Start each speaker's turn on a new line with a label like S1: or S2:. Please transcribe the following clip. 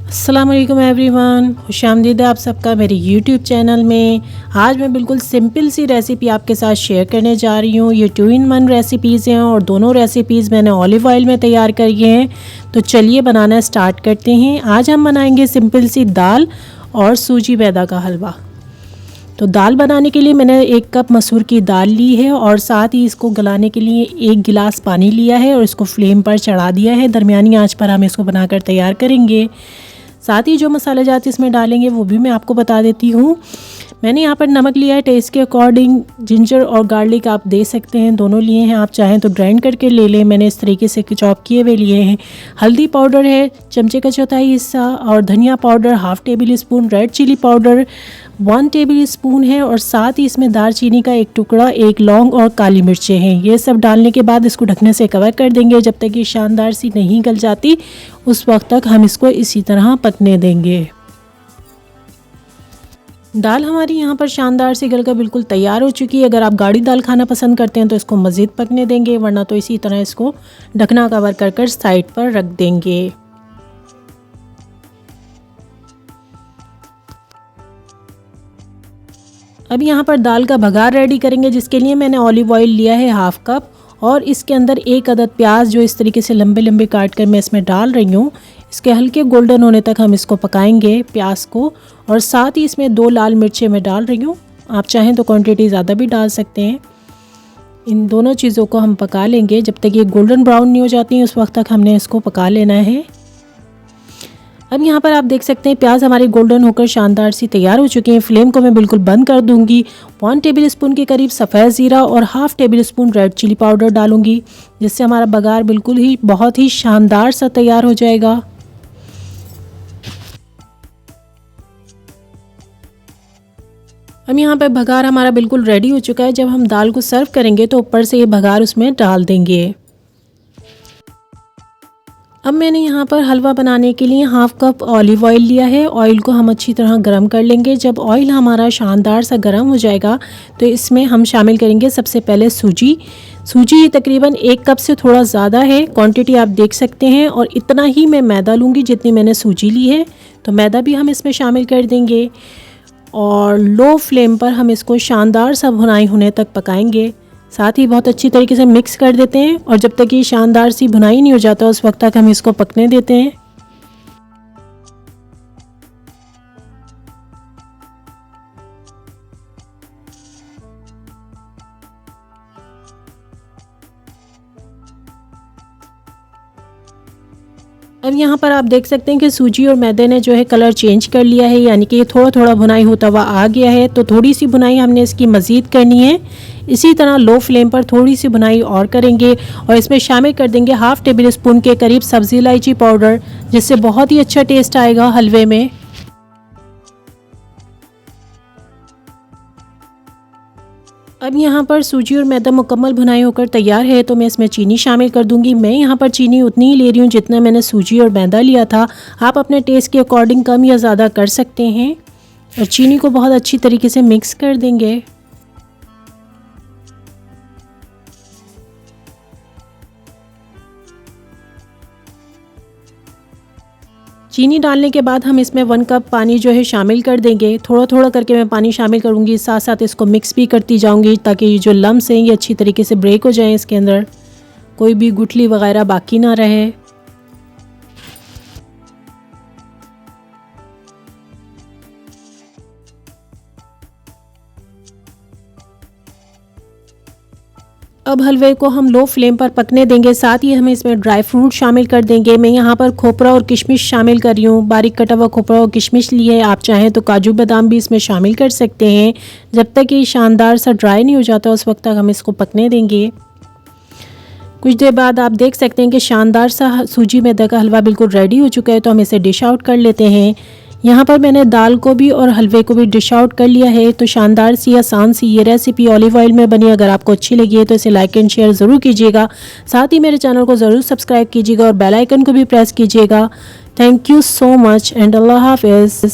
S1: अस्सलाम वालेकुम एवरीवन, खुशामदीद आप सबका मेरे यूट्यूब चैनल में। आज मैं बिल्कुल सिंपल सी रेसिपी आपके साथ शेयर करने जा रही हूँ। ये 2-in-1 रेसिपीज़ हैं और दोनों रेसिपीज़ मैंने ऑलिव ऑयल में तैयार करी हैं। तो चलिए बनाना स्टार्ट करते हैं। आज हम बनाएंगे सिंपल सी दाल और सूजी मैदा का हलवा। तो दाल बनाने के लिए मैंने 1 कप मसूर की दाल ली है और साथ ही इसको गलाने के लिए 1 गिलास पानी लिया है और इसको फ्लेम पर चढ़ा दिया है। दरमियानी आंच पर हम इसको बनाकर तैयार करेंगे। साथ ही जो मसाले जात इसमें डालेंगे वो भी मैं आपको बता देती हूँ। मैंने यहाँ पर नमक लिया है टेस्ट के अकॉर्डिंग। जिंजर और गार्लिक आप दे सकते हैं, दोनों लिए हैं। आप चाहें तो ग्राइंड करके ले लें, मैंने इस तरीके से चॉप किए हुए लिए हैं। हल्दी पाउडर है चमचे का चौथाई हिस्सा और धनिया powder half tablespoon, red chilli powder 1 tablespoon है और साथ ही इसमें दालचीनी का 1 टुकड़ा, 1 लौंग और काली मिर्चें हैं। ये सब डालने के बाद इसको ढकने से कवर कर देंगे। जब तक ये शानदार सी नहीं गल जाती उस वक्त तक हम इसको इसी तरह पकने देंगे। दाल हमारी यहाँ पर शानदार सी गलकर बिल्कुल तैयार हो चुकी है। अगर आप गाढ़ी दाल खाना पसंद करते हैं तो इसको मज़ीद पकने देंगे, वरना तो इसी तरह इसको ढकना कवर कर साइड पर रख देंगे। अब यहाँ पर दाल का बघार रेडी करेंगे, जिसके लिए मैंने ऑलिव ऑयल लिया है 1/2 कप और इसके अंदर 1 अदद प्याज जो इस तरीके से लंबे लंबे काट कर मैं इसमें डाल रही हूँ। इसके हल्के गोल्डन होने तक हम इसको पकाएंगे प्याज को। और साथ ही इसमें 2 लाल मिर्चें मैं डाल रही हूँ। आप चाहें तो क्वांटिटी ज़्यादा भी डाल सकते हैं। इन दोनों चीज़ों को हम पका लेंगे जब तक ये गोल्डन ब्राउन नहीं हो जाती हैं, उस वक्त तक हमने इसको पका लेना है। अब यहाँ पर आप देख सकते हैं प्याज हमारी गोल्डन होकर शानदार सी तैयार हो चुकी हैं। फ्लेम को मैं बिल्कुल बंद कर दूंगी। 1 टेबल स्पून के करीब सफ़ेद ज़ीरा और half tablespoon red chilli powder डालूंगी, जिससे हमारा बघार बिल्कुल ही बहुत ही शानदार सा तैयार हो जाएगा। अब यहाँ पर बघार हमारा बिल्कुल रेडी हो चुका है। जब हम दाल को सर्व करेंगे तो ऊपर से ये बघार उसमें डाल देंगे। अब मैंने यहाँ पर हलवा बनाने के लिए 1/2 कप ऑलिव ऑयल लिया है। ऑयल को हम अच्छी तरह गर्म कर लेंगे। जब ऑयल हमारा शानदार सा गर्म हो जाएगा तो इसमें हम शामिल करेंगे सबसे पहले सूजी। सूजी तकरीबन 1 कप से थोड़ा ज़्यादा है, क्वांटिटी आप देख सकते हैं। और इतना ही मैं मैदा लूँगी जितनी मैंने सूजी ली है, तो मैदा भी हम इसमें शामिल कर देंगे और लो फ्लेम पर हम इसको शानदार सा भुनाई होने तक पकाएंगे। साथ ही बहुत अच्छी तरीके से मिक्स कर देते हैं और जब तक ये शानदार सी भुनाई नहीं हो जाता उस वक्त तक हम इसको पकने देते हैं। अब यहाँ पर आप देख सकते हैं कि सूजी और मैदे ने जो है कलर चेंज कर लिया है, यानी कि ये थोड़ा थोड़ा भुनाई होता हुआ आ गया है। तो थोड़ी सी भुनाई हमने इसकी मज़ीद करनी है। इसी तरह लो फ्लेम पर थोड़ी सी भुनाई और करेंगे और इसमें शामिल कर देंगे हाफ़ टेबल स्पून के करीब सब्ज़ी इलायची पाउडर, जिससे बहुत ही अच्छा टेस्ट आएगा हलवे में। अब यहाँ पर सूजी और मैदा मुकम्मल भुनाई होकर तैयार है, तो मैं इसमें चीनी शामिल कर दूंगी। मैं यहाँ पर चीनी उतनी ही ले रही हूँ जितना मैंने सूजी और मैदा लिया था। आप अपने टेस्ट के अकॉर्डिंग कम या ज़्यादा कर सकते हैं। और चीनी को बहुत अच्छी तरीके से मिक्स कर देंगे। चीनी डालने के बाद हम इसमें 1 कप पानी जो है शामिल कर देंगे। थोड़ा थोड़ा करके मैं पानी शामिल करूँगी, साथ साथ इसको मिक्स भी करती जाऊँगी ताकि ये जो लम्स हैं ये अच्छी तरीके से ब्रेक हो जाएं। इसके अंदर कोई भी गुठली वगैरह बाकी ना रहे। अब हलवे को हम लो फ्लेम पर पकने देंगे। साथ ही हम इसमें ड्राई फ्रूट शामिल कर देंगे। मैं यहाँ पर खोपरा और किशमिश शामिल कर रही हूँ। बारीक कटा हुआ खोपरा और किशमिश ली है। आप चाहें तो काजू बादाम भी इसमें शामिल कर सकते हैं। जब तक ये शानदार सा ड्राई नहीं हो जाता उस वक्त तक हम इसको पकने देंगे। कुछ देर बाद आप देख सकते हैं कि शानदार सा सूजी मैदा का हलवा बिल्कुल रेडी हो चुका है। तो हम इसे डिश आउट कर लेते हैं। यहाँ पर मैंने दाल को भी और हलवे को भी डिश आउट कर लिया है। तो शानदार सी आसान सी ये रेसिपी ऑलिव ऑयल में बनी। अगर आपको अच्छी लगी है तो इसे लाइक एंड शेयर ज़रूर कीजिएगा। साथ ही मेरे चैनल को ज़रूर सब्सक्राइब कीजिएगा और बेल आइकन को भी प्रेस कीजिएगा। Thank you so much and अल्लाह हाफ़िज़।